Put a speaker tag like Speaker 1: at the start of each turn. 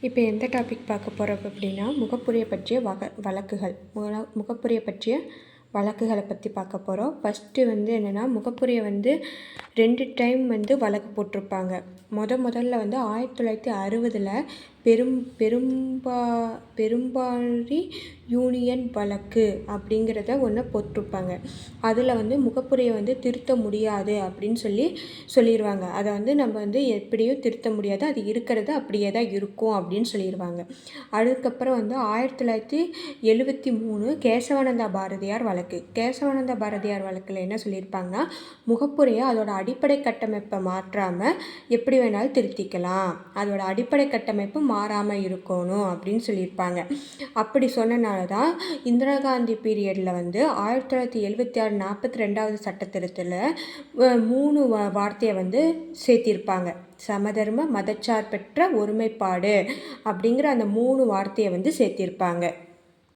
Speaker 1: இப்போ எந்த டாபிக் பார்க்க போகிறோம் அப்படின்னா முகப்புரிய பற்றிய வழக்குகள் முகப்புரிய பற்றிய வழக்குகளை பற்றி பார்க்க போகிறோம். ஃபஸ்ட்டு என்னென்னா முகப்புரிய 2 டைம் வழக்கு போட்டிருப்பாங்க. முதல்ல 1960 பெரும்பாரி யூனியன் வழக்கு அப்படிங்கிறத ஒன்று போட்டிருப்பாங்க. அதில் முகப்புரையை திருத்த முடியாது அப்படின்னு சொல்லிடுவாங்க. அதை நம்ம எப்படியும் திருத்த முடியாது, அது இருக்கிறது அப்படியே தான் இருக்கும் அப்படின்னு சொல்லிடுவாங்க. அதுக்கப்புறம் 1973 கேசவானந்தா பாரதியார் வழக்கு. கேசவானந்தா பாரதியார் வழக்கில் என்ன சொல்லியிருப்பாங்கன்னா, முகப்புரையை அதோட அடிப்படை கட்டமைப்பை மாற்றாமல் எப்படி வேணாலும் திருத்திக்கலாம், அதோட அடிப்படை கட்டமைப்பு மாறாமல் இருக்கணும் அப்படின்னு சொல்லியிருப்பாங்க. அப்படி சொன்னனால தான் இந்திரா காந்தி பீரியடில் 1976 42வது சட்ட திருத்தத்தில் 3 வார்த்தையை சேர்த்திருப்பாங்க. சமதர்ம மதச்சார்பற்ற ஒருமைப்பாடு அப்படிங்கிற அந்த 3 வார்த்தையை சேர்த்திருப்பாங்க.